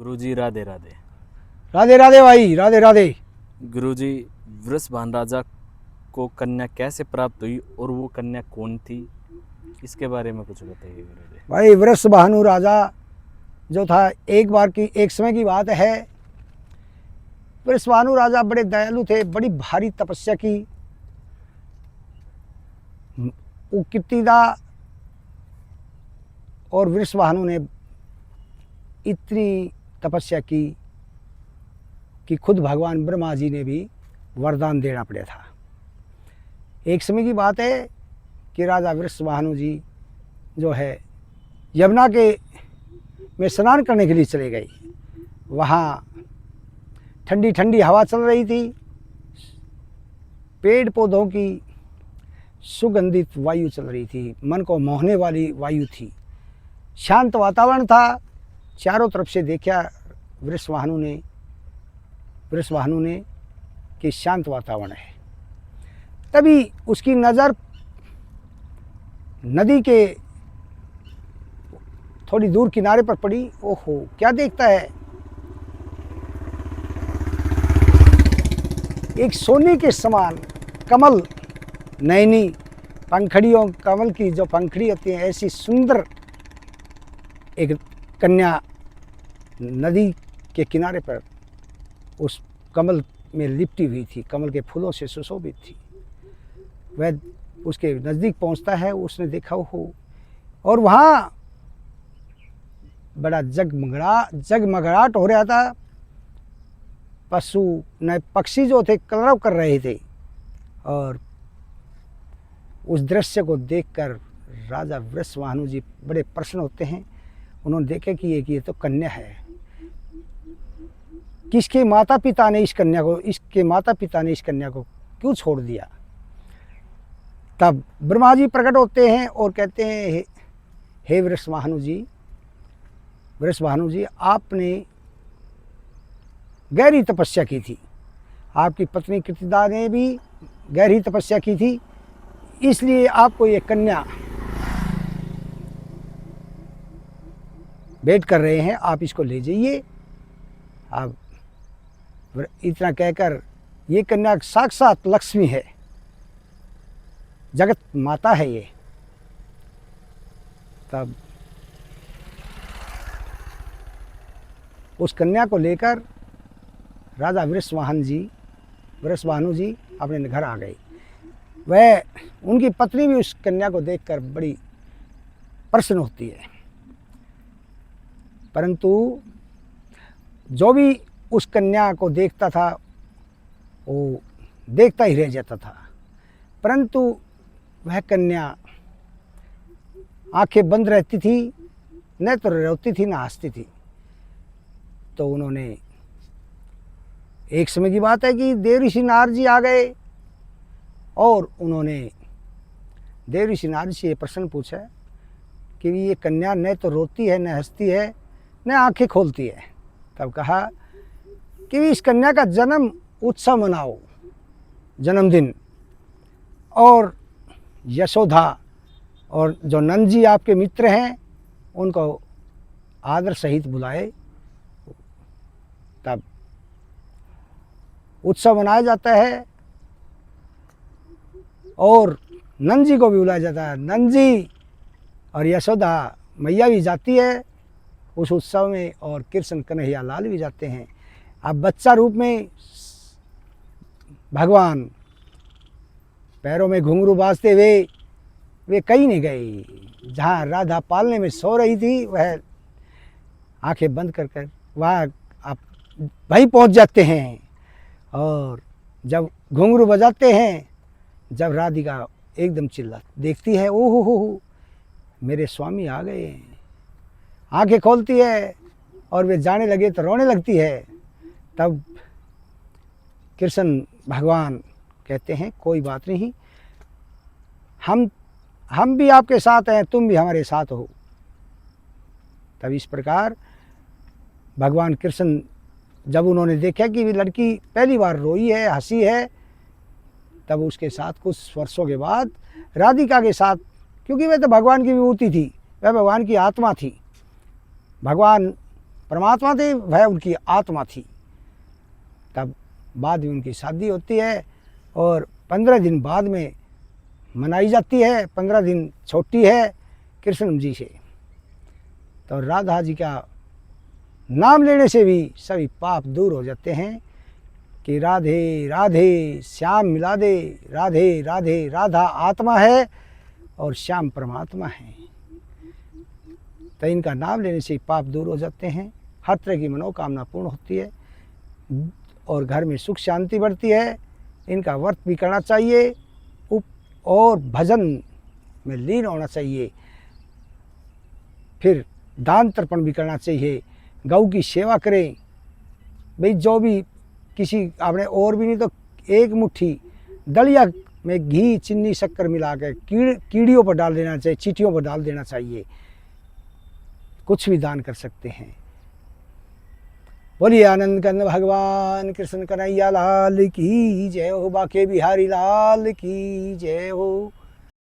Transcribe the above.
गुरुजी राधे राधे। राधे राधे भाई, राधे राधे। गुरुजी, वृषभानु राजा को कन्या कैसे प्राप्त हुई और वो कन्या कौन थी, इसके बारे में कुछ बताइए गुरुजी। भाई वृषभानु राजा जो था, एक समय की बात है। वृषभानु राजा बड़े दयालु थे, बड़ी भारी तपस्या की। वो कीर्तिदा और वृषभानु ने इतनी तपस्या की कि खुद भगवान ब्रह्मा जी ने भी वरदान देना पड़ा था। एक समय की बात है कि राजा वृषभानु जी जो है यमुना के में स्नान करने के लिए चले गए। वहाँ ठंडी ठंडी हवा चल रही थी, पेड़ पौधों की सुगंधित वायु चल रही थी, मन को मोहने वाली वायु थी, शांत वातावरण था। चारों तरफ से देखा वृषभानु ने कि शांत वातावरण है। तभी उसकी नज़र नदी के थोड़ी दूर किनारे पर पड़ी। ओहो, क्या देखता है, एक सोने के समान कमल नयनी पंखड़ियों, कमल की जो पंखड़ी होती है, ऐसी सुंदर एक कन्या नदी के किनारे पर उस कमल में लिपटी हुई थी, कमल के फूलों से सुशोभित थी। वह उसके नज़दीक पहुंचता है, उसने देखा हो, और वहाँ बड़ा जगमगाहट हो रहा था। पक्षी जो थे कलरव कर रहे थे, और उस दृश्य को देखकर राजा वृषभानु जी बड़े प्रसन्न होते हैं। उन्होंने देखा कि ये तो कन्या है। इसके माता पिता ने इस कन्या को क्यों छोड़ दिया। तब ब्रह्मा जी प्रकट होते हैं और कहते हैं, हे वृषभानु जी, आपने गहरी तपस्या की थी, आपकी पत्नी कीर्तिदा ने भी गहरी तपस्या की थी, इसलिए आपको ये कन्या भेंट कर रहे हैं, आप इसको ले जाइए। आप इतना कहकर, ये कन्या साक्षात लक्ष्मी है, जगत माता है ये। तब उस कन्या को लेकर राजा वृषभानु जी अपने घर आ गए। वह उनकी पत्नी भी उस कन्या को देखकर बड़ी प्रसन्न होती है, परंतु जो भी उस कन्या को देखता था वो देखता ही रह जाता था। परंतु वह कन्या आंखें बंद रहती थी, न तो रोती थी न हंसती थी। तो उन्होंने, एक समय की बात है कि देवऋषि नारद जी आ गए, और उन्होंने देवऋषि नारद से ये प्रश्न पूछा कि ये कन्या न तो रोती है, न हंसती है, न आंखें खोलती है। तब कहा कि इस कन्या का जन्म उत्सव मनाओ, जन्मदिन, और यशोदा और जो नंद जी आपके मित्र हैं उनको आदर सहित बुलाए। तब उत्सव मनाया जाता है और नंद जी को भी बुलाया जाता है। नंद जी और यशोदा मैया भी जाती है उस उत्सव में, और कृष्ण कन्हैया लाल भी जाते हैं। अब बच्चा रूप में भगवान पैरों में घुंघरू बाजते हुए वे कहीं नहीं गए। जहाँ राधा पालने में सो रही थी, वह आंखें बंद कर वहाँ आप वहीं पहुँच जाते हैं। और जब घुंघरू बजाते हैं, जब राधिका एकदम चिल्ला देखती है, ओहो हो मेरे स्वामी आ गए, आंखें खोलती है और वे जाने लगे तो रोने लगती है। तब कृष्ण भगवान कहते हैं, कोई बात नहीं, हम भी आपके साथ हैं, तुम भी हमारे साथ हो। तब इस प्रकार भगवान कृष्ण, जब उन्होंने देखा कि लड़की पहली बार रोई है, हंसी है, तब उसके साथ कुछ वर्षों के बाद राधिका के साथ, क्योंकि वह तो भगवान की विभूति थी, वह भगवान की आत्मा थी, भगवान परमात्मा थे, वह उनकी आत्मा थी। तब बाद में उनकी शादी होती है और 15 दिन बाद में मनाई जाती है। 15 दिन छोटी है कृष्ण जी से। तो राधा जी का नाम लेने से भी सभी पाप दूर हो जाते हैं कि राधे राधे श्याम मिला दे, राधे राधे। राधा आत्मा है और श्याम परमात्मा है। तो इनका नाम लेने से पाप दूर हो जाते हैं, हर तरह की मनोकामना पूर्ण होती है और घर में सुख शांति बढ़ती है। इनका व्रत भी करना चाहिए और भजन में लीन होना चाहिए। फिर दान तर्पण भी करना चाहिए, गौ की सेवा करें। भाई जो भी किसी आपने और भी नहीं तो एक मुट्ठी दलिया में घी चीनी शक्कर मिला के कीड़ियों पर डाल देना चाहिए, चींटियों पर डाल देना चाहिए। कुछ भी दान कर सकते हैं। बोलिए आनंद कंद भगवान कृष्ण कन्हैया लाल की जय हो, बाके बिहारी लाल की जय हो।